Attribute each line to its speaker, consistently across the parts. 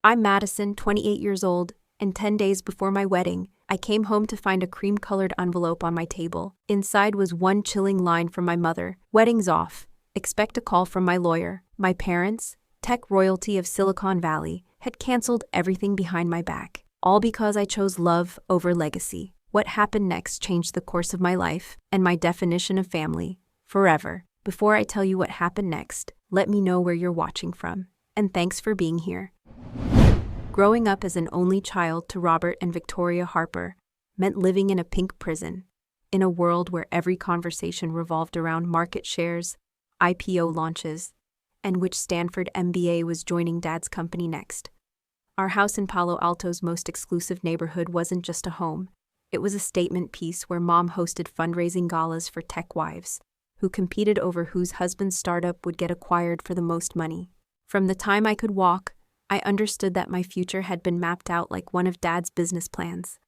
Speaker 1: I'm Madison, 28 years old, and 10 days before my wedding, I came home to find a cream-colored envelope on my table. Inside was one chilling line from my mother: "Wedding's off. Expect a call from my lawyer." My parents, tech royalty of Silicon Valley, had canceled everything behind my back, all because I chose love over legacy. What happened next changed the course of my life and my definition of family forever. Before I tell you what happened next, let me know where you're watching from, and thanks for being here. Growing up as an only child to Robert and Victoria Harper meant living in a pink prison, in a world where every conversation revolved around market shares, IPO launches, and which Stanford MBA was joining Dad's company next. Our house in Palo Alto's most exclusive neighborhood wasn't just a home. It was a statement piece where Mom hosted fundraising galas for tech wives, who competed over whose husband's startup would get acquired for the most money. From the time I could walk, I understood that my future had been mapped out like one of Dad's business plans.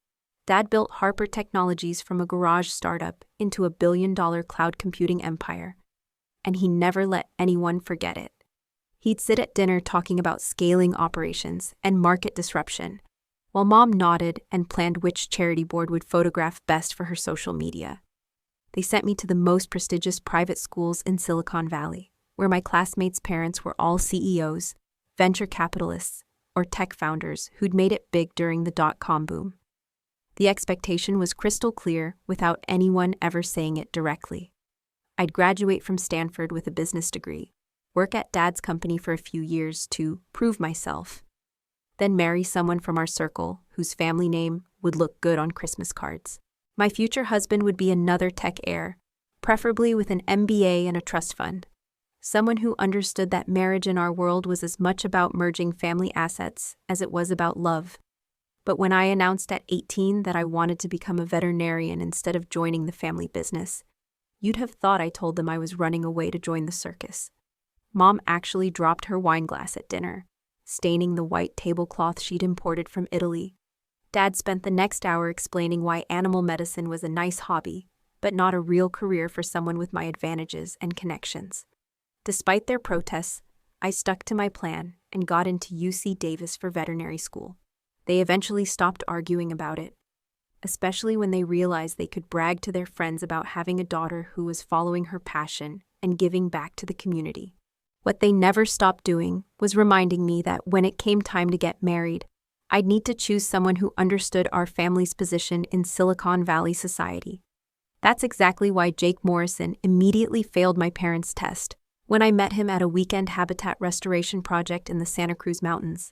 Speaker 1: Dad built Harper Technologies from a garage startup into a billion-dollar cloud computing empire, and he never let anyone forget it. He'd sit at dinner talking about scaling operations and market disruption, while Mom nodded and planned which charity board would photograph best for her social media. They sent me to the most prestigious private schools in Silicon Valley, where my classmates' parents were all CEOs, venture capitalists, or tech founders who'd made it big during the dot-com boom. The expectation was crystal clear without anyone ever saying it directly. I'd graduate from Stanford with a business degree, work at Dad's company for a few years to prove myself, then marry someone from our circle whose family name would look good on Christmas cards. My future husband would be another tech heir, preferably with an MBA and a trust fund. Someone who understood that marriage in our world was as much about merging family assets as it was about love. But when I announced at 18 that I wanted to become a veterinarian instead of joining the family business, you'd have thought I told them I was running away to join the circus. Mom actually dropped her wine glass at dinner, staining the white tablecloth she'd imported from Italy. Dad spent the next hour explaining why animal medicine was a nice hobby, but not a real career for someone with my advantages and connections. Despite their protests, I stuck to my plan and got into UC Davis for veterinary school. They eventually stopped arguing about it, especially when they realized they could brag to their friends about having a daughter who was following her passion and giving back to the community. What they never stopped doing was reminding me that when it came time to get married, I'd need to choose someone who understood our family's position in Silicon Valley society. That's exactly why Jake Morrison immediately failed my parents' test when I met him at a weekend habitat restoration project in the Santa Cruz Mountains.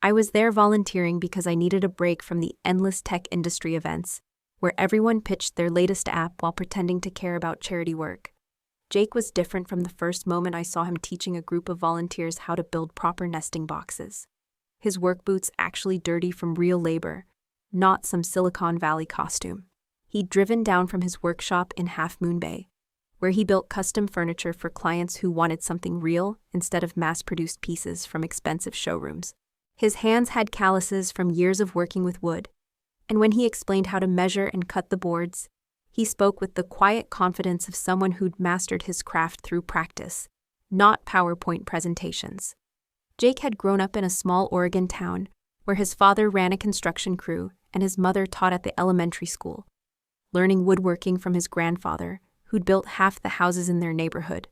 Speaker 1: I was there volunteering because I needed a break from the endless tech industry events, where everyone pitched their latest app while pretending to care about charity work. Jake was different from the first moment I saw him teaching a group of volunteers how to build proper nesting boxes. His work boots actually dirty from real labor, not some Silicon Valley costume. He'd driven down from his workshop in Half Moon Bay, where he built custom furniture for clients who wanted something real instead of mass-produced pieces from expensive showrooms. His hands had calluses from years of working with wood, and when he explained how to measure and cut the boards, he spoke with the quiet confidence of someone who'd mastered his craft through practice, not PowerPoint presentations. Jake had grown up in a small Oregon town where his father ran a construction crew and his mother taught at the elementary school, learning woodworking from his grandfather, who'd built half the houses in their neighborhood.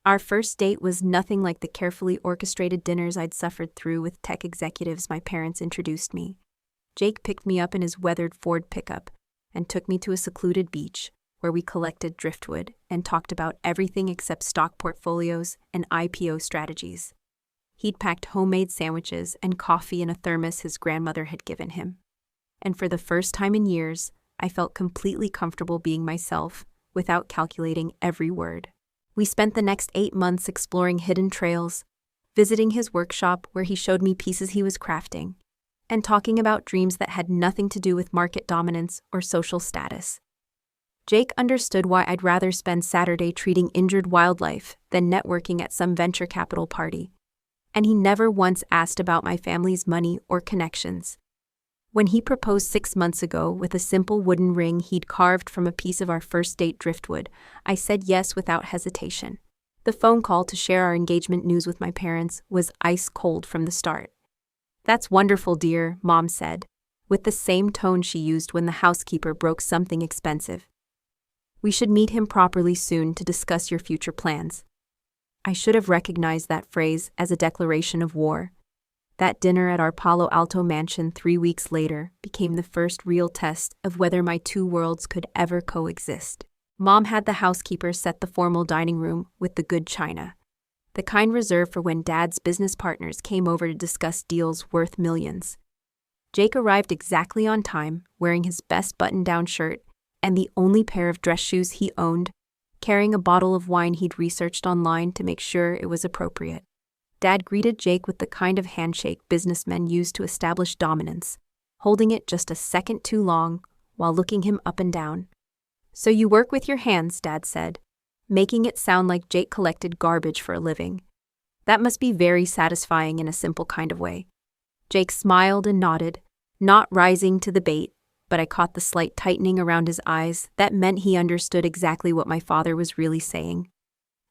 Speaker 1: Our first date was nothing like the carefully orchestrated dinners I'd suffered through with tech executives my parents introduced me. Jake picked me up in his weathered Ford pickup and took me to a secluded beach where we collected driftwood and talked about everything except stock portfolios and IPO strategies. He'd packed homemade sandwiches and coffee in a thermos his grandmother had given him. And for the first time in years, I felt completely comfortable being myself without calculating every word. We spent the next 8 months exploring hidden trails, visiting his workshop where he showed me pieces he was crafting, and talking about dreams that had nothing to do with market dominance or social status. Jake understood why I'd rather spend Saturday treating injured wildlife than networking at some venture capital party, and he never once asked about my family's money or connections. When he proposed 6 months ago with a simple wooden ring he'd carved from a piece of our first date driftwood, I said yes without hesitation. The phone call to share our engagement news with my parents was ice cold from the start. "That's wonderful, dear," Mom said, with the same tone she used when the housekeeper broke something expensive. "We should meet him properly soon to discuss your future plans." I should have recognized that phrase as a declaration of war. That dinner at our Palo Alto mansion 3 weeks later became the first real test of whether my two worlds could ever coexist. Mom had the housekeeper set the formal dining room with the good china, the kind reserved for when Dad's business partners came over to discuss deals worth millions. Jake arrived exactly on time, wearing his best button-down shirt and the only pair of dress shoes he owned, carrying a bottle of wine he'd researched online to make sure it was appropriate. Dad greeted Jake with the kind of handshake businessmen use to establish dominance, holding it just a second too long while looking him up and down. "So you work with your hands," Dad said, making it sound like Jake collected garbage for a living. "That must be very satisfying in a simple kind of way." Jake smiled and nodded, not rising to the bait, but I caught the slight tightening around his eyes that meant he understood exactly what my father was really saying.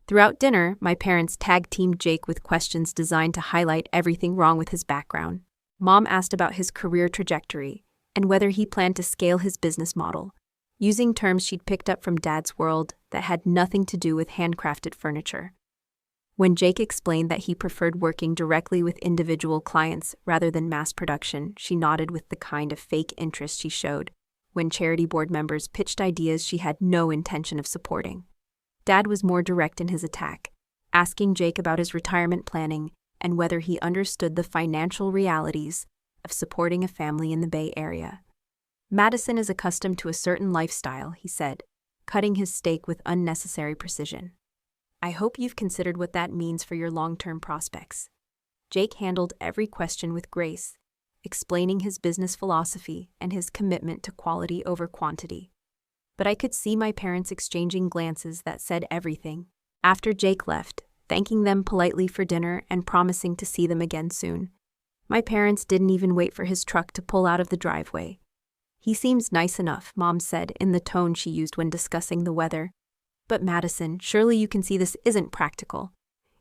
Speaker 1: Throughout dinner, my parents tag-teamed Jake with questions designed to highlight everything wrong with his background. Mom asked about his career trajectory and whether he planned to scale his business model, using terms she'd picked up from Dad's world that had nothing to do with handcrafted furniture. When Jake explained that he preferred working directly with individual clients rather than mass production, she nodded with the kind of fake interest she showed when charity board members pitched ideas she had no intention of supporting. Dad was more direct in his attack, asking Jake about his retirement planning and whether he understood the financial realities of supporting a family in the Bay Area. "Madison is accustomed to a certain lifestyle," he said, cutting his steak with unnecessary precision. "I hope you've considered what that means for your long-term prospects." Jake handled every question with grace, explaining his business philosophy and his commitment to quality over quantity. But I could see my parents exchanging glances that said everything. After Jake left, thanking them politely for dinner and promising to see them again soon, my parents didn't even wait for his truck to pull out of the driveway. "He seems nice enough," Mom said in the tone she used when discussing the weather. "But Madison, surely you can see this isn't practical.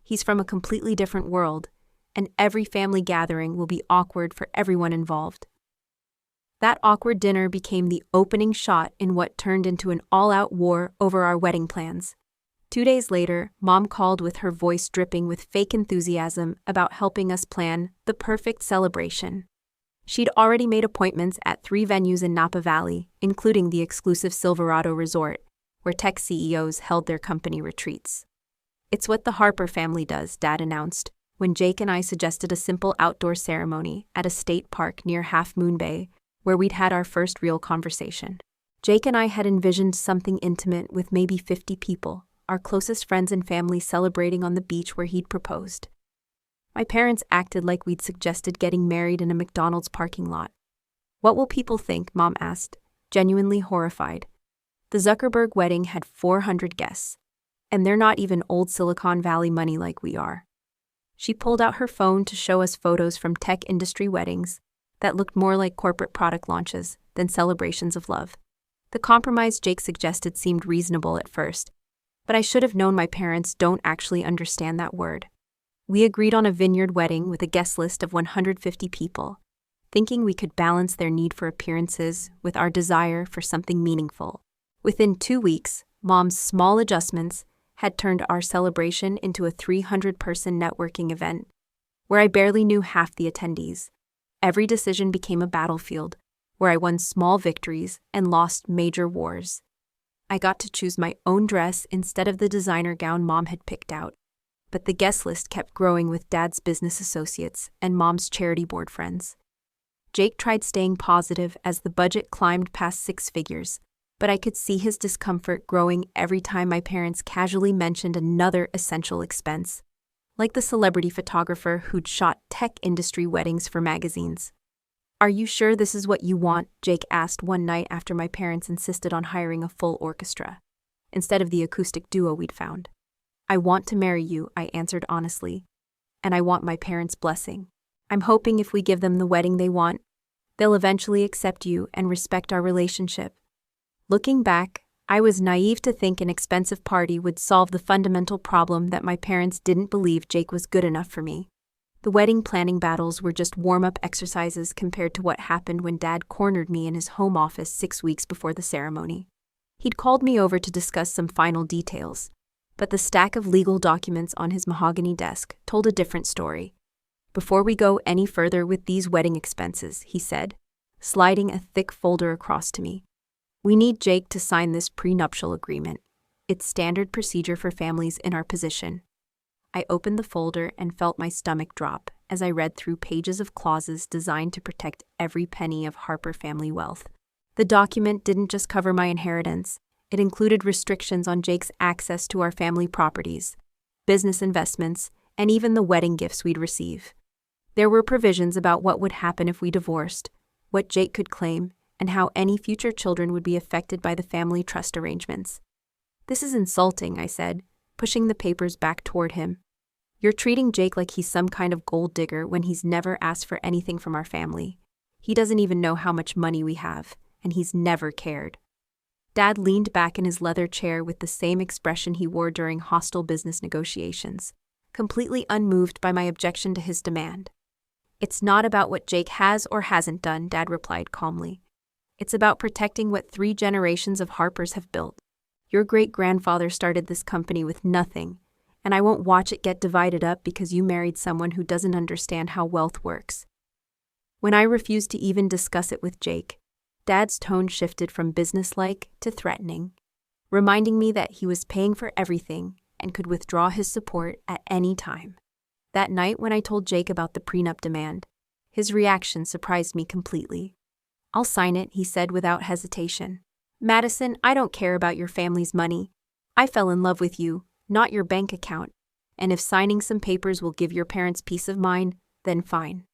Speaker 1: He's from a completely different world, and every family gathering will be awkward for everyone involved." That awkward dinner became the opening shot in what turned into an all-out war over our wedding plans. 2 days later, Mom called with her voice dripping with fake enthusiasm about helping us plan the perfect celebration. She'd already made appointments at 3 venues in Napa Valley, including the exclusive Silverado Resort, where tech CEOs held their company retreats. "It's what the Harper family does," Dad announced, when Jake and I suggested a simple outdoor ceremony at a state park near Half Moon Bay, where we'd had our first real conversation. Jake and I had envisioned something intimate with maybe 50 people, our closest friends and family celebrating on the beach where he'd proposed. My parents acted like we'd suggested getting married in a McDonald's parking lot. "What will people think?" Mom asked, genuinely horrified. The Zuckerberg wedding had 400 guests, and they're not even old Silicon Valley money like we are. She pulled out her phone to show us photos from tech industry weddings that looked more like corporate product launches than celebrations of love. The compromise Jake suggested seemed reasonable at first, but I should have known my parents don't actually understand that word. We agreed on a vineyard wedding with a guest list of 150 people, thinking we could balance their need for appearances with our desire for something meaningful. Within 2 weeks, Mom's small adjustments had turned our celebration into a 300-person networking event, where I barely knew half the attendees. Every decision became a battlefield, where I won small victories and lost major wars. I got to choose my own dress instead of the designer gown Mom had picked out, but the guest list kept growing with Dad's business associates and Mom's charity board friends. Jake tried staying positive as the budget climbed past 6 figures, but I could see his discomfort growing every time my parents casually mentioned another essential expense, like the celebrity photographer who'd shot tech industry weddings for magazines. "Are you sure this is what you want?" Jake asked one night after my parents insisted on hiring a full orchestra, instead of the acoustic duo we'd found. "I want to marry you," I answered honestly, "and I want my parents' blessing. I'm hoping if we give them the wedding they want, they'll eventually accept you and respect our relationship." Looking back, I was naive to think an expensive party would solve the fundamental problem that my parents didn't believe Jake was good enough for me. The wedding planning battles were just warm-up exercises compared to what happened when Dad cornered me in his home office 6 weeks before the ceremony. He'd called me over to discuss some final details, but the stack of legal documents on his mahogany desk told a different story. "Before we go any further with these wedding expenses," he said, sliding a thick folder across to me, "we need Jake to sign this prenuptial agreement. It's standard procedure for families in our position." I opened the folder and felt my stomach drop as I read through pages of clauses designed to protect every penny of Harper family wealth. The document didn't just cover my inheritance, it included restrictions on Jake's access to our family properties, business investments, and even the wedding gifts we'd receive. There were provisions about what would happen if we divorced, what Jake could claim, and how any future children would be affected by the family trust arrangements. "This is insulting," I said, pushing the papers back toward him. "You're treating Jake like he's some kind of gold digger when he's never asked for anything from our family. He doesn't even know how much money we have, and he's never cared." Dad leaned back in his leather chair with the same expression he wore during hostile business negotiations, completely unmoved by my objection to his demand. "It's not about what Jake has or hasn't done," Dad replied calmly. "It's about protecting what 3 generations of Harpers have built. Your great-grandfather started this company with nothing, and I won't watch it get divided up because you married someone who doesn't understand how wealth works." When I refused to even discuss it with Jake, Dad's tone shifted from businesslike to threatening, reminding me that he was paying for everything and could withdraw his support at any time. That night when I told Jake about the prenup demand, his reaction surprised me completely. "I'll sign it," he said without hesitation. "Madison, I don't care about your family's money. I fell in love with you, not your bank account, and if signing some papers will give your parents peace of mind, then fine."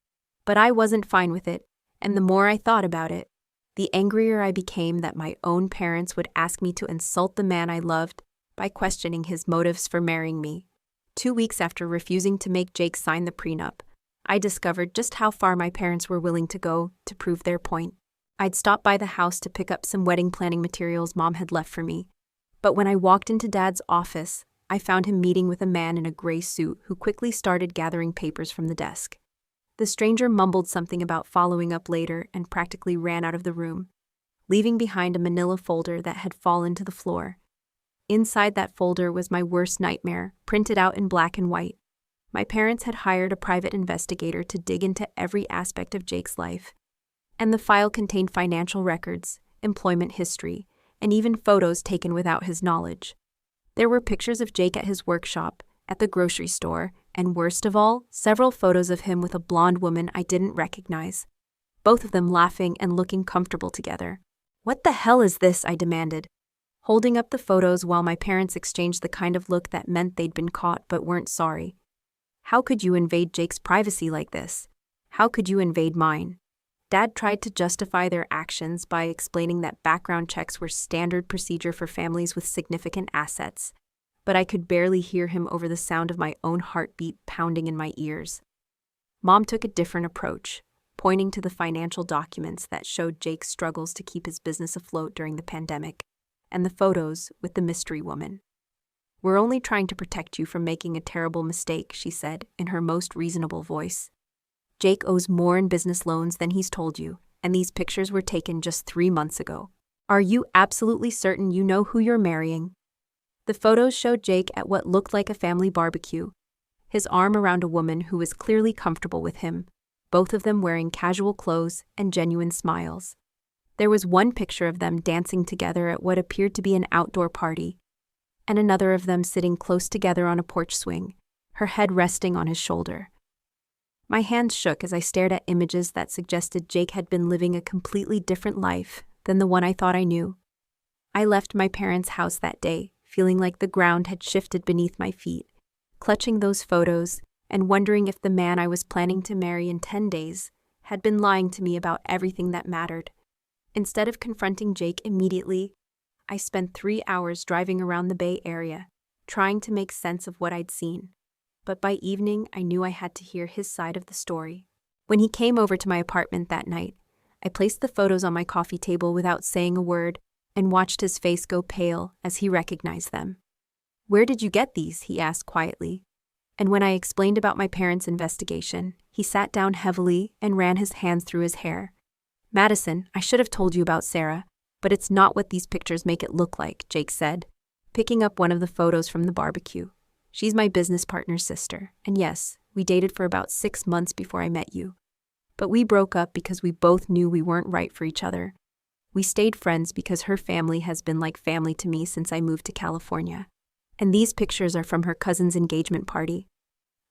Speaker 1: But I wasn't fine with it, and the more I thought about it, the angrier I became that my own parents would ask me to insult the man I loved by questioning his motives for marrying me. 2 weeks after refusing to make Jake sign the prenup, I discovered just how far my parents were willing to go to prove their point. I'd stopped by the house to pick up some wedding planning materials Mom had left for me, but when I walked into Dad's office, I found him meeting with a man in a gray suit who quickly started gathering papers from the desk. The stranger mumbled something about following up later and practically ran out of the room, leaving behind a manila folder that had fallen to the floor. Inside that folder was my worst nightmare, printed out in black and white. My parents had hired a private investigator to dig into every aspect of Jake's life, and the file contained financial records, employment history, and even photos taken without his knowledge. There were pictures of Jake at his workshop, at the grocery store, and worst of all, several photos of him with a blonde woman I didn't recognize, both of them laughing and looking comfortable together. "What the hell is this?" I demanded, holding up the photos while my parents exchanged the kind of look that meant they'd been caught but weren't sorry. "How could you invade Jake's privacy like this? How could you invade mine?" Dad tried to justify their actions by explaining that background checks were standard procedure for families with significant assets, but I could barely hear him over the sound of my own heartbeat pounding in my ears. Mom took a different approach, pointing to the financial documents that showed Jake's struggles to keep his business afloat during the pandemic, and the photos with the mystery woman. "We're only trying to protect you from making a terrible mistake," she said in her most reasonable voice. "Jake owes more in business loans than he's told you, and these pictures were taken just 3 months ago. Are you absolutely certain you know who you're marrying?" The photos showed Jake at what looked like a family barbecue, his arm around a woman who was clearly comfortable with him, both of them wearing casual clothes and genuine smiles. There was one picture of them dancing together at what appeared to be an outdoor party, and another of them sitting close together on a porch swing, her head resting on his shoulder. My hands shook as I stared at images that suggested Jake had been living a completely different life than the one I thought I knew. I left my parents' house that day, feeling like the ground had shifted beneath my feet, clutching those photos and wondering if the man I was planning to marry in 10 days had been lying to me about everything that mattered. Instead of confronting Jake immediately, I spent 3 hours driving around the Bay Area, trying to make sense of what I'd seen. But by evening, I knew I had to hear his side of the story. When he came over to my apartment that night, I placed the photos on my coffee table without saying a word and watched his face go pale as he recognized them. "Where did you get these?" he asked quietly. And when I explained about my parents' investigation, he sat down heavily and ran his hands through his hair. "Madison, I should have told you about Sarah, but it's not what these pictures make it look like," Jake said, picking up one of the photos from the barbecue. "She's my business partner's sister, and yes, we dated for about 6 months before I met you. But we broke up because we both knew we weren't right for each other. We stayed friends because her family has been like family to me since I moved to California. And these pictures are from her cousin's engagement party."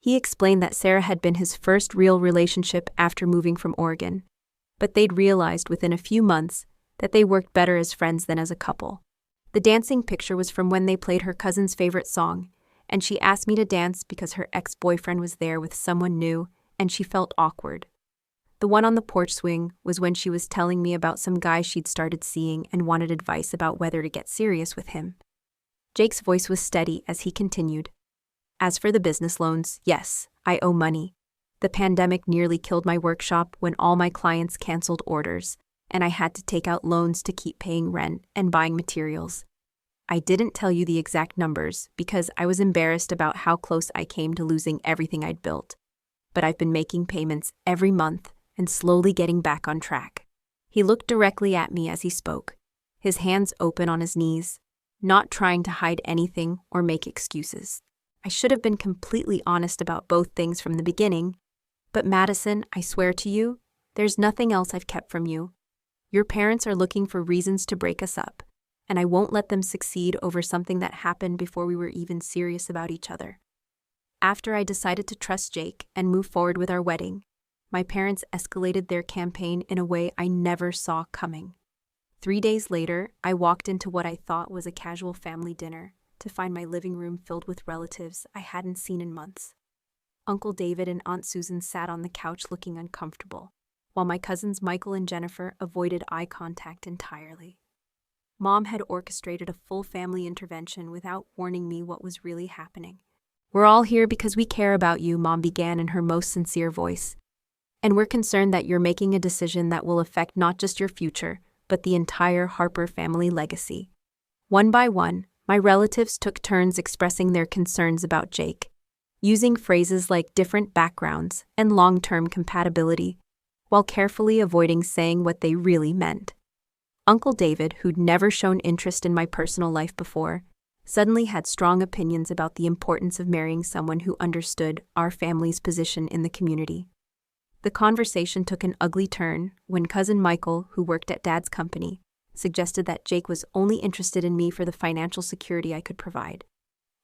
Speaker 1: He explained that Sarah had been his first real relationship after moving from Oregon, but they'd realized within a few months that they worked better as friends than as a couple. The dancing picture was from when they played her cousin's favorite song, and she asked me to dance because her ex-boyfriend was there with someone new and she felt awkward. The one on the porch swing was when she was telling me about some guy she'd started seeing and wanted advice about whether to get serious with him. Jake's voice was steady as he continued. "As for the business loans, yes, I owe money. The pandemic nearly killed my workshop when all my clients canceled orders, and I had to take out loans to keep paying rent and buying materials. I didn't tell you the exact numbers because I was embarrassed about how close I came to losing everything I'd built, but I've been making payments every month and slowly getting back on track." He looked directly at me as he spoke, his hands open on his knees, not trying to hide anything or make excuses. I should have been completely honest about both things from the beginning, but Madison, I swear to you, there's nothing else I've kept from you. Your parents are looking for reasons to break us up, and I won't let them succeed over something that happened before we were even serious about each other. After I decided to trust Jake and move forward with our wedding, my parents escalated their campaign in a way I never saw coming. 3 days later, I walked into what I thought was a casual family dinner to find my living room filled with relatives I hadn't seen in months. Uncle David and Aunt Susan sat on the couch looking uncomfortable, while my cousins Michael and Jennifer avoided eye contact entirely. Mom had orchestrated a full family intervention without warning me what was really happening. "We're all here because we care about you," Mom began in her most sincere voice. "And we're concerned that you're making a decision that will affect not just your future, but the entire Harper family legacy." One by one, my relatives took turns expressing their concerns about Jake, using phrases like different backgrounds and long-term compatibility, while carefully avoiding saying what they really meant. Uncle David, who'd never shown interest in my personal life before, suddenly had strong opinions about the importance of marrying someone who understood our family's position in the community. The conversation took an ugly turn when cousin Michael, who worked at Dad's company, suggested that Jake was only interested in me for the financial security I could provide.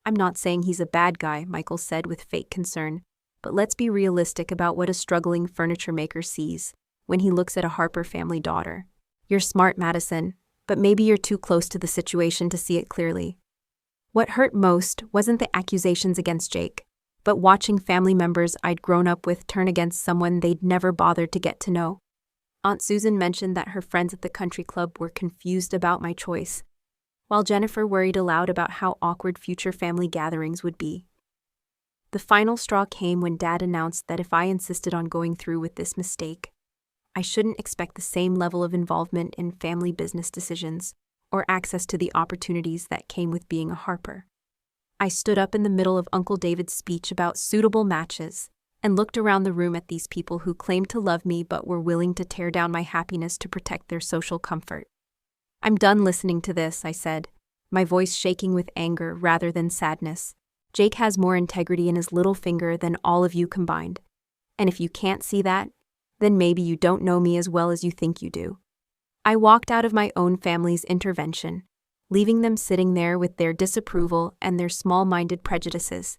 Speaker 1: "I'm not saying he's a bad guy," Michael said with fake concern, "but let's be realistic about what a struggling furniture maker sees when he looks at a Harper family daughter. You're smart, Madison, but maybe you're too close to the situation to see it clearly." What hurt most wasn't the accusations against Jake, but watching family members I'd grown up with turn against someone they'd never bothered to get to know. Aunt Susan mentioned that her friends at the country club were confused about my choice, while Jennifer worried aloud about how awkward future family gatherings would be. The final straw came when Dad announced that if I insisted on going through with this mistake, I shouldn't expect the same level of involvement in family business decisions or access to the opportunities that came with being a Harper. I stood up in the middle of Uncle David's speech about suitable matches and looked around the room at these people who claimed to love me but were willing to tear down my happiness to protect their social comfort. "I'm done listening to this," I said, my voice shaking with anger rather than sadness. "Jake has more integrity in his little finger than all of you combined. And if you can't see that, then maybe you don't know me as well as you think you do." I walked out of my own family's intervention, leaving them sitting there with their disapproval and their small-minded prejudices.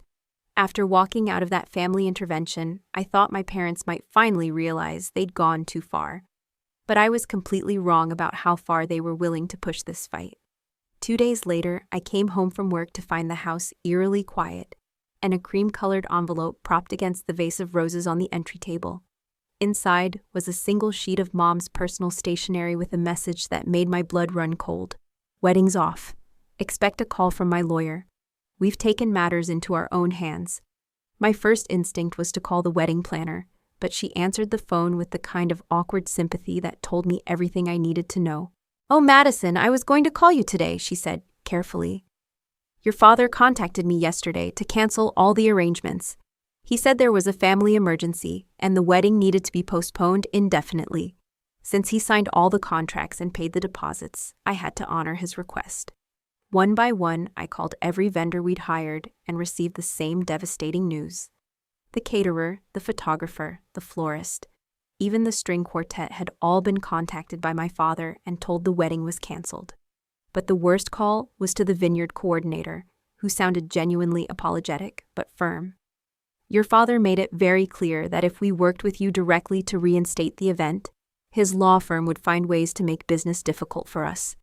Speaker 1: After walking out of that family intervention, I thought my parents might finally realize they'd gone too far. But I was completely wrong about how far they were willing to push this fight. 2 days later, I came home from work to find the house eerily quiet, and a cream-colored envelope propped against the vase of roses on the entry table. Inside was a single sheet of Mom's personal stationery with a message that made my blood run cold. "Wedding's off. Expect a call from my lawyer. We've taken matters into our own hands." My first instinct was to call the wedding planner, but she answered the phone with the kind of awkward sympathy that told me everything I needed to know. "Oh, Madison, I was going to call you today," she said, carefully. Your father contacted me yesterday to cancel all the arrangements. He said there was a family emergency and the wedding needed to be postponed indefinitely. Since he signed all the contracts and paid the deposits, I had to honor his request. One by one, I called every vendor we'd hired and received the same devastating news. The caterer, the photographer, the florist, even the string quartet had all been contacted by my father and told the wedding was canceled. But the worst call was to the vineyard coordinator, who sounded genuinely apologetic but firm. Your father made it very clear that if we worked with you directly to reinstate the event, his law firm would find ways to make business difficult for us.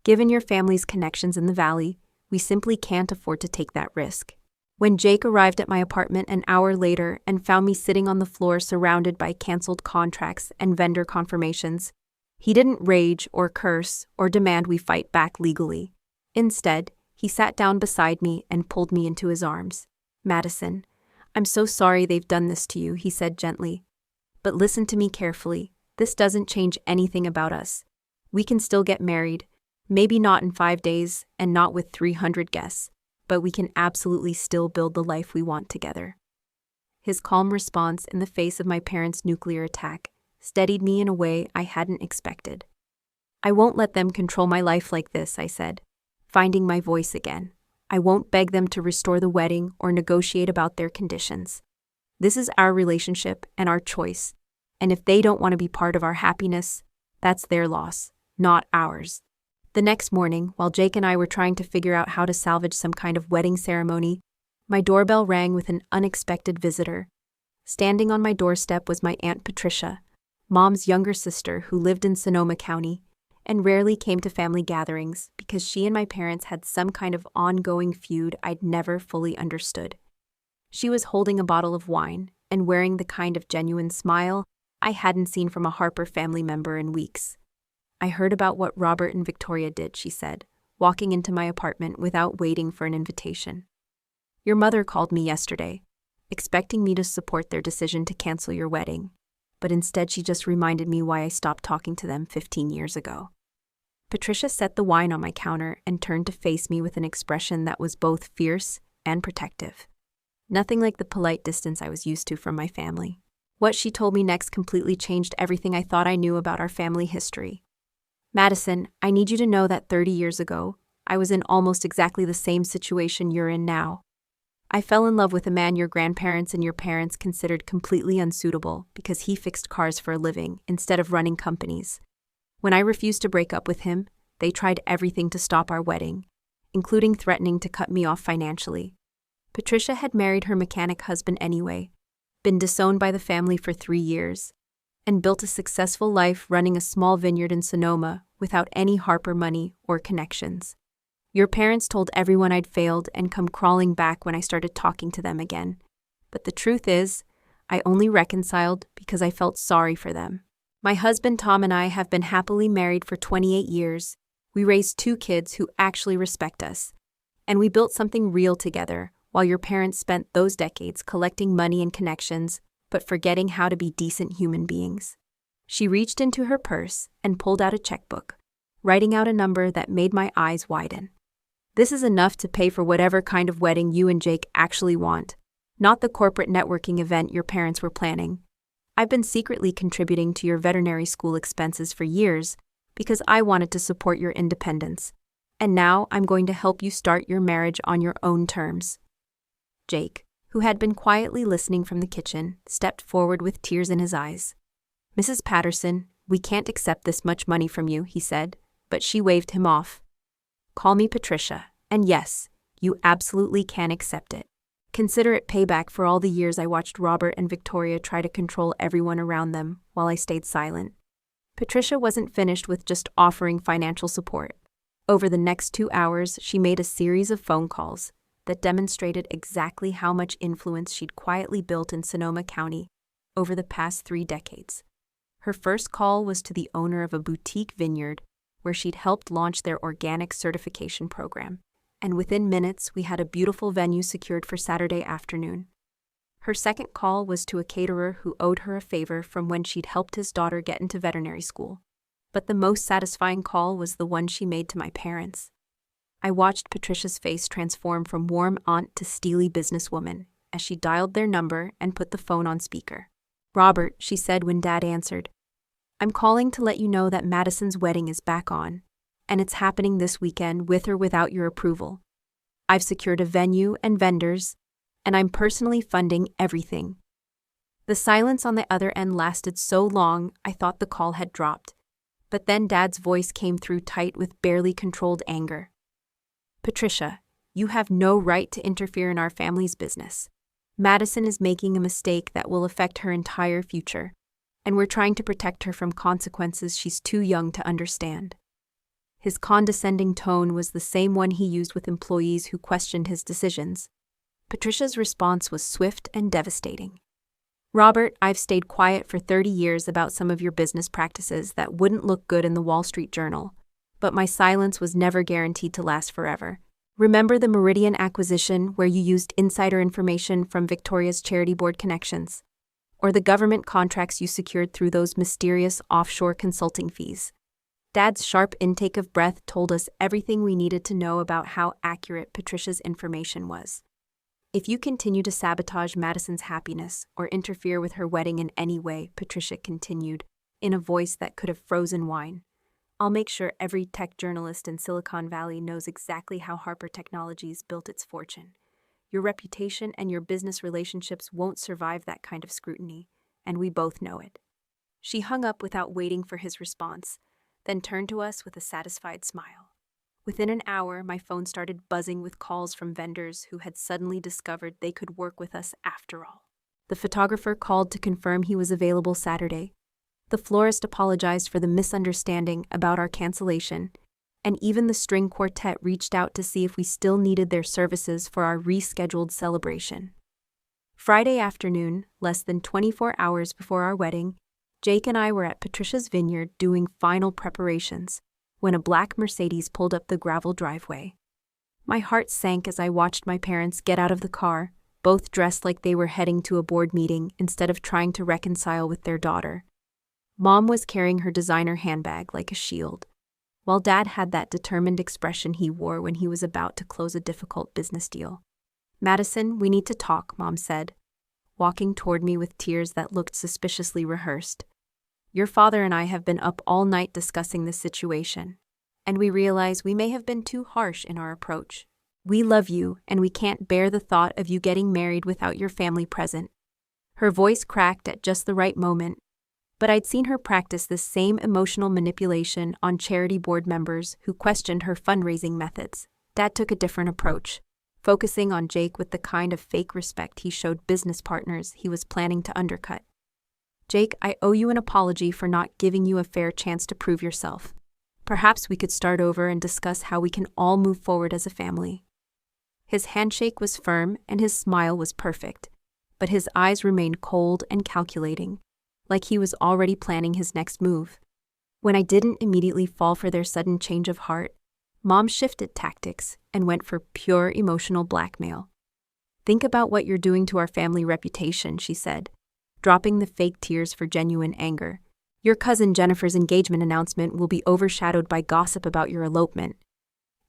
Speaker 1: Given your family's connections in the valley, we simply can't afford to take that risk. When Jake arrived at my apartment an hour later and found me sitting on the floor surrounded by canceled contracts and vendor confirmations, he didn't rage or curse or demand we fight back legally. Instead, he sat down beside me and pulled me into his arms. "Madison, I'm so sorry they've done this to you," he said gently. "But listen to me carefully. This doesn't change anything about us. We can still get married, maybe not in 5 days and not with 300 guests, but we can absolutely still build the life we want together." His calm response in the face of my parents' nuclear attack steadied me in a way I hadn't expected. "I won't let them control my life like this," I said, finding my voice again. "I won't beg them to restore the wedding or negotiate about their conditions. This is our relationship and our choice, and if they don't want to be part of our happiness, that's their loss, not ours." The next morning, while Jake and I were trying to figure out how to salvage some kind of wedding ceremony, my doorbell rang with an unexpected visitor. Standing on my doorstep was my Aunt Patricia, Mom's younger sister who lived in Sonoma County and rarely came to family gatherings because she and my parents had some kind of ongoing feud I'd never fully understood. She was holding a bottle of wine and wearing the kind of genuine smile I hadn't seen from a Harper family member in weeks. "I heard about what Robert and Victoria did," she said, walking into my apartment without waiting for an invitation. "Your mother called me yesterday, expecting me to support their decision to cancel your wedding, but instead she just reminded me why I stopped talking to them 15 years ago." Patricia set the wine on my counter and turned to face me with an expression that was both fierce and protective. Nothing like the polite distance I was used to from my family. What she told me next completely changed everything I thought I knew about our family history. "Madison, I need you to know that 30 years ago, I was in almost exactly the same situation you're in now. I fell in love with a man your grandparents and your parents considered completely unsuitable because he fixed cars for a living instead of running companies. When I refused to break up with him, they tried everything to stop our wedding, including threatening to cut me off financially. Patricia had married her mechanic husband anyway, been disowned by the family for 3 years, and built a successful life running a small vineyard in Sonoma without any Harper money or connections. Your parents told everyone I'd failed and come crawling back when I started talking to them again. But the truth is, I only reconciled because I felt sorry for them. My husband Tom and I have been happily married for 28 years. We raised 2 kids who actually respect us. And we built something real together while your parents spent those decades collecting money and connections, but forgetting how to be decent human beings." She reached into her purse and pulled out a checkbook, writing out a number that made my eyes widen. "This is enough to pay for whatever kind of wedding you and Jake actually want, not the corporate networking event your parents were planning. I've been secretly contributing to your veterinary school expenses for years because I wanted to support your independence, and now I'm going to help you start your marriage on your own terms." Jake, who had been quietly listening from the kitchen, stepped forward with tears in his eyes. "Mrs. Patterson, we can't accept this much money from you," he said, but she waved him off. "Call me Patricia, and yes, you absolutely can accept it. Consider it payback for all the years I watched Robert and Victoria try to control everyone around them while I stayed silent." Patricia wasn't finished with just offering financial support. Over the next 2 hours, she made a series of phone calls that demonstrated exactly how much influence she'd quietly built in Sonoma County over the past 3 decades. Her first call was to the owner of a boutique vineyard where she'd helped launch their organic certification program, and within minutes we had a beautiful venue secured for Saturday afternoon. Her second call was to a caterer who owed her a favor from when she'd helped his daughter get into veterinary school. But the most satisfying call was the one she made to my parents. I watched Patricia's face transform from warm aunt to steely businesswoman as she dialed their number and put the phone on speaker. "Robert," she said when Dad answered, "I'm calling to let you know that Madison's wedding is back on, and it's happening this weekend with or without your approval. I've secured a venue and vendors, and I'm personally funding everything." The silence on the other end lasted so long I thought the call had dropped, but then Dad's voice came through tight with barely controlled anger. "Patricia, you have no right to interfere in our family's business. Madison is making a mistake that will affect her entire future, and we're trying to protect her from consequences she's too young to understand." His condescending tone was the same one he used with employees who questioned his decisions. Patricia's response was swift and devastating. "Robert, I've stayed quiet for 30 years about some of your business practices that wouldn't look good in the Wall Street Journal, but my silence was never guaranteed to last forever. Remember the Meridian acquisition where you used insider information from Victoria's charity board connections? Or the government contracts you secured through those mysterious offshore consulting fees?" Dad's sharp intake of breath told us everything we needed to know about how accurate Patricia's information was. "If you continue to sabotage Madison's happiness or interfere with her wedding in any way," Patricia continued, in a voice that could have frozen wine, "I'll make sure every tech journalist in Silicon Valley knows exactly how Harper Technologies built its fortune. Your reputation and your business relationships won't survive that kind of scrutiny, and we both know it." She hung up without waiting for his response, then turned to us with a satisfied smile. Within an hour, my phone started buzzing with calls from vendors who had suddenly discovered they could work with us after all. The photographer called to confirm he was available Saturday. The florist apologized for the misunderstanding about our cancellation, and even the string quartet reached out to see if we still needed their services for our rescheduled celebration. Friday afternoon, less than 24 hours before our wedding, Jake and I were at Patricia's vineyard doing final preparations when a black Mercedes pulled up the gravel driveway. My heart sank as I watched my parents get out of the car, both dressed like they were heading to a board meeting instead of trying to reconcile with their daughter. Mom was carrying her designer handbag like a shield, while Dad had that determined expression he wore when he was about to close a difficult business deal. "Madison, we need to talk," Mom said, walking toward me with tears that looked suspiciously rehearsed. "Your father and I have been up all night discussing this situation, and we realize we may have been too harsh in our approach. We love you, and we can't bear the thought of you getting married without your family present." Her voice cracked at just the right moment, but I'd seen her practice this same emotional manipulation on charity board members who questioned her fundraising methods. Dad took a different approach, focusing on Jake with the kind of fake respect he showed business partners he was planning to undercut. "Jake, I owe you an apology for not giving you a fair chance to prove yourself. Perhaps we could start over and discuss how we can all move forward as a family." His handshake was firm and his smile was perfect, but his eyes remained cold and calculating, like he was already planning his next move. When I didn't immediately fall for their sudden change of heart, Mom shifted tactics and went for pure emotional blackmail. "Think about what you're doing to our family reputation," she said, dropping the fake tears for genuine anger. "Your cousin Jennifer's engagement announcement will be overshadowed by gossip about your elopement.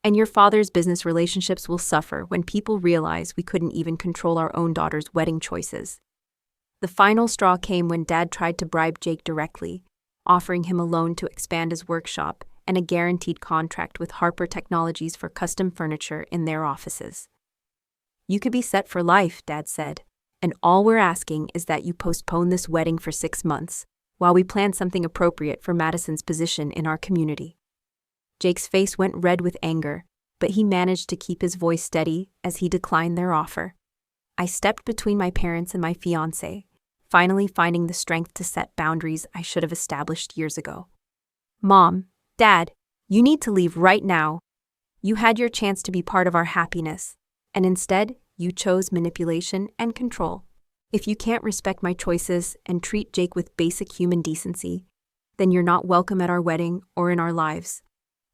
Speaker 1: And your father's business relationships will suffer when people realize we couldn't even control our own daughter's wedding choices." The final straw came when Dad tried to bribe Jake directly, offering him a loan to expand his workshop and a guaranteed contract with Harper Technologies for custom furniture in their offices. "You could be set for life," Dad said, "and all we're asking is that you postpone this wedding for 6 months, while we plan something appropriate for Madison's position in our community." Jake's face went red with anger, but he managed to keep his voice steady as he declined their offer. I stepped between my parents and my fiancé, finally finding the strength to set boundaries I should have established years ago. "Mom, Dad, you need to leave right now. You had your chance to be part of our happiness, and instead, you chose manipulation and control. If you can't respect my choices and treat Jake with basic human decency, then you're not welcome at our wedding or in our lives."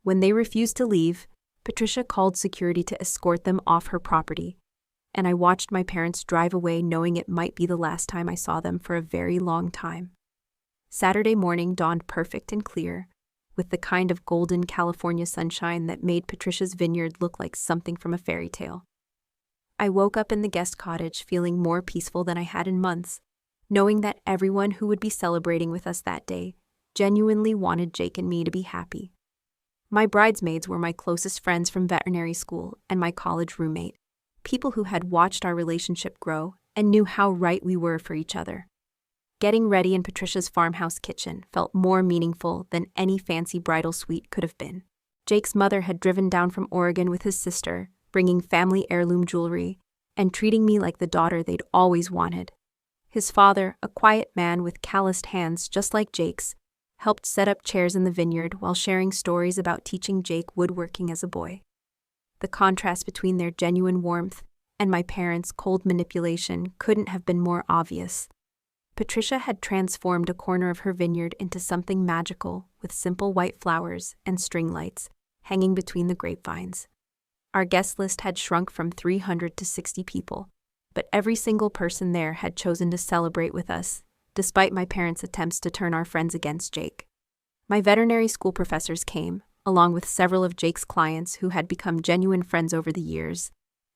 Speaker 1: When they refused to leave, Patricia called security to escort them off her property, and I watched my parents drive away knowing it might be the last time I saw them for a very long time. Saturday morning dawned perfect and clear, with the kind of golden California sunshine that made Patricia's vineyard look like something from a fairy tale. I woke up in the guest cottage feeling more peaceful than I had in months, knowing that everyone who would be celebrating with us that day genuinely wanted Jake and me to be happy. My bridesmaids were my closest friends from veterinary school and my college roommate, people who had watched our relationship grow and knew how right we were for each other. Getting ready in Patricia's farmhouse kitchen felt more meaningful than any fancy bridal suite could have been. Jake's mother had driven down from Oregon with his sister, bringing family heirloom jewelry and treating me like the daughter they'd always wanted. His father, a quiet man with calloused hands just like Jake's, helped set up chairs in the vineyard while sharing stories about teaching Jake woodworking as a boy. The contrast between their genuine warmth and my parents' cold manipulation couldn't have been more obvious. Patricia had transformed a corner of her vineyard into something magical with simple white flowers and string lights hanging between the grapevines. Our guest list had shrunk from 300 to 60 people, but every single person there had chosen to celebrate with us, despite my parents' attempts to turn our friends against Jake. My veterinary school professors came, along with several of Jake's clients who had become genuine friends over the years,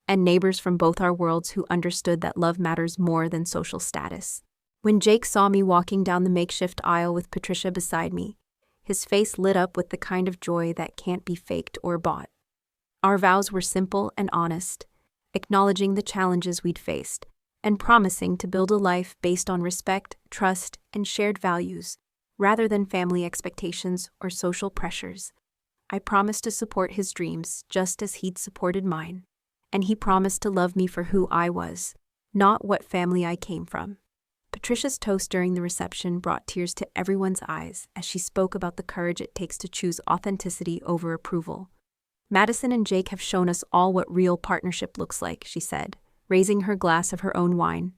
Speaker 1: and neighbors from both our worlds who understood that love matters more than social status. When Jake saw me walking down the makeshift aisle with Patricia beside me, his face lit up with the kind of joy that can't be faked or bought. Our vows were simple and honest, acknowledging the challenges we'd faced, and promising to build a life based on respect, trust, and shared values, rather than family expectations or social pressures. I promised to support his dreams just as he'd supported mine, and he promised to love me for who I was, not what family I came from. Patricia's toast during the reception brought tears to everyone's eyes as she spoke about the courage it takes to choose authenticity over approval. Madison and Jake have shown us all what real partnership looks like, she said, raising her glass of her own wine.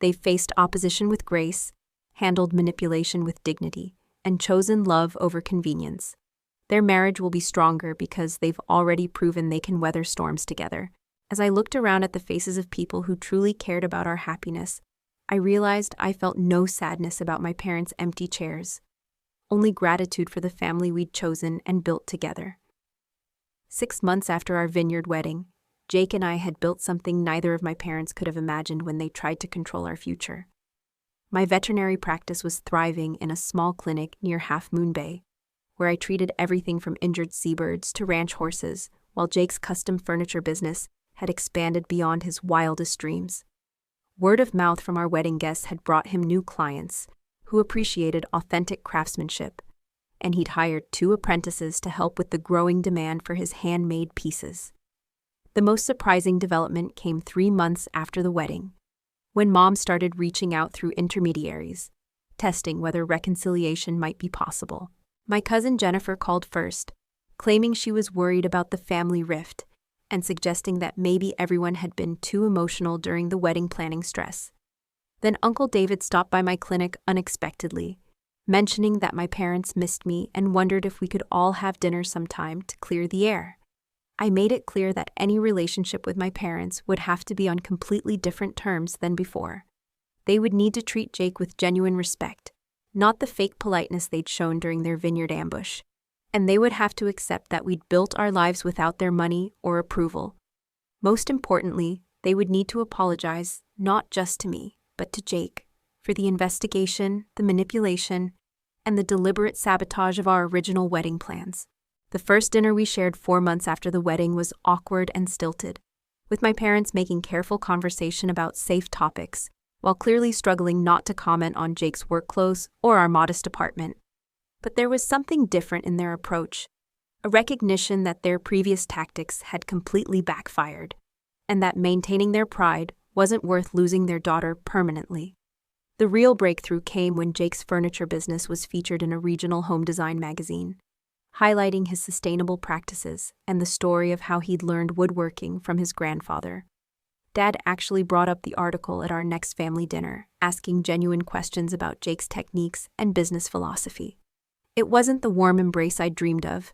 Speaker 1: They've faced opposition with grace, handled manipulation with dignity, and chosen love over convenience. Their marriage will be stronger because they've already proven they can weather storms together. As I looked around at the faces of people who truly cared about our happiness, I realized I felt no sadness about my parents' empty chairs, only gratitude for the family we'd chosen and built together. 6 months after our vineyard wedding, Jake and I had built something neither of my parents could have imagined when they tried to control our future. My veterinary practice was thriving in a small clinic near Half Moon Bay, where I treated everything from injured seabirds to ranch horses, while Jake's custom furniture business had expanded beyond his wildest dreams. Word of mouth from our wedding guests had brought him new clients who appreciated authentic craftsmanship, and he'd hired 2 apprentices to help with the growing demand for his handmade pieces. The most surprising development came 3 months after the wedding, when Mom started reaching out through intermediaries, testing whether reconciliation might be possible. My cousin Jennifer called first, claiming she was worried about the family rift and suggesting that maybe everyone had been too emotional during the wedding planning stress. Then Uncle David stopped by my clinic unexpectedly, mentioning that my parents missed me and wondered if we could all have dinner sometime to clear the air. I made it clear that any relationship with my parents would have to be on completely different terms than before. They would need to treat Jake with genuine respect, not the fake politeness they'd shown during their vineyard ambush. And they would have to accept that we'd built our lives without their money or approval. Most importantly, they would need to apologize, not just to me, but to Jake, for the investigation, the manipulation, and the deliberate sabotage of our original wedding plans. The first dinner we shared 4 months after the wedding was awkward and stilted, with my parents making careful conversation about safe topics, while clearly struggling not to comment on Jake's work clothes or our modest apartment. But there was something different in their approach, a recognition that their previous tactics had completely backfired, and that maintaining their pride wasn't worth losing their daughter permanently. The real breakthrough came when Jake's furniture business was featured in a regional home design magazine, highlighting his sustainable practices and the story of how he'd learned woodworking from his grandfather. Dad actually brought up the article at our next family dinner, asking genuine questions about Jake's techniques and business philosophy. It wasn't the warm embrace I dreamed of,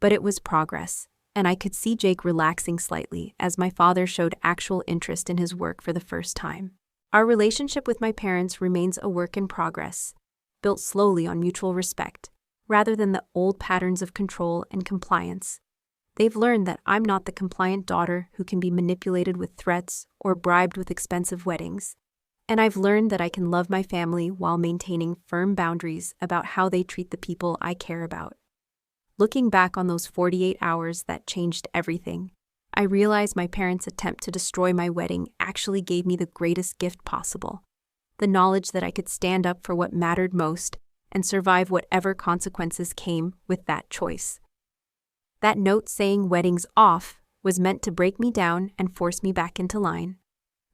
Speaker 1: but it was progress, and I could see Jake relaxing slightly as my father showed actual interest in his work for the first time. Our relationship with my parents remains a work in progress, built slowly on mutual respect, rather than the old patterns of control and compliance. They've learned that I'm not the compliant daughter who can be manipulated with threats or bribed with expensive weddings. And I've learned that I can love my family while maintaining firm boundaries about how they treat the people I care about. Looking back on those 48 hours that changed everything, I realize my parents' attempt to destroy my wedding actually gave me the greatest gift possible: the knowledge that I could stand up for what mattered most and survive whatever consequences came with that choice. That note saying "weddings off" was meant to break me down and force me back into line.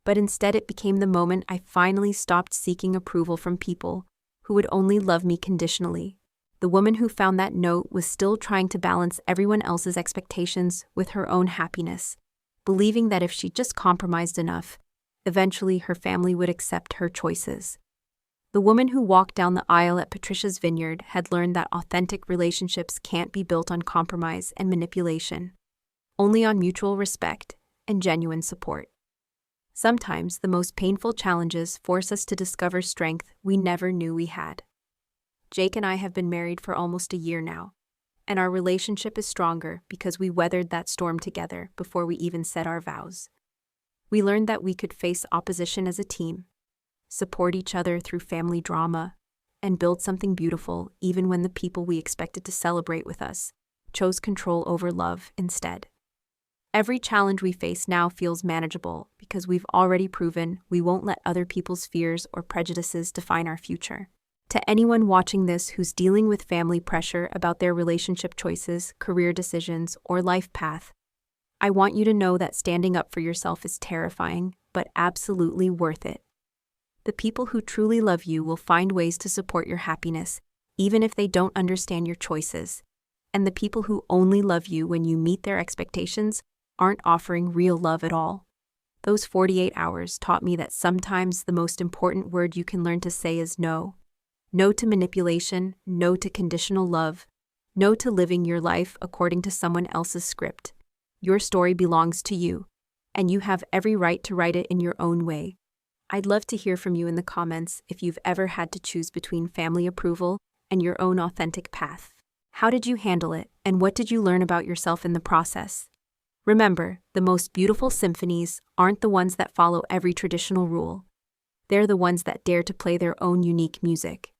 Speaker 1: But instead it became the moment I finally stopped seeking approval from people who would only love me conditionally. The woman who found that note was still trying to balance everyone else's expectations with her own happiness, believing that if she just compromised enough, eventually her family would accept her choices. The woman who walked down the aisle at Patricia's vineyard had learned that authentic relationships can't be built on compromise and manipulation, only on mutual respect and genuine support. Sometimes the most painful challenges force us to discover strength we never knew we had. Jake and I have been married for almost a year now, and our relationship is stronger because we weathered that storm together before we even said our vows. We learned that we could face opposition as a team, support each other through family drama, and build something beautiful even when the people we expected to celebrate with us chose control over love instead. Every challenge we face now feels manageable because we've already proven we won't let other people's fears or prejudices define our future. To anyone watching this who's dealing with family pressure about their relationship choices, career decisions, or life path, I want you to know that standing up for yourself is terrifying, but absolutely worth it. The people who truly love you will find ways to support your happiness, even if they don't understand your choices. And the people who only love you when you meet their expectations aren't offering real love at all. Those 48 hours taught me that sometimes the most important word you can learn to say is no. No to manipulation, no to conditional love, no to living your life according to someone else's script. Your story belongs to you, and you have every right to write it in your own way. I'd love to hear from you in the comments if you've ever had to choose between family approval and your own authentic path. How did you handle it, and what did you learn about yourself in the process? Remember, the most beautiful symphonies aren't the ones that follow every traditional rule. They're the ones that dare to play their own unique music.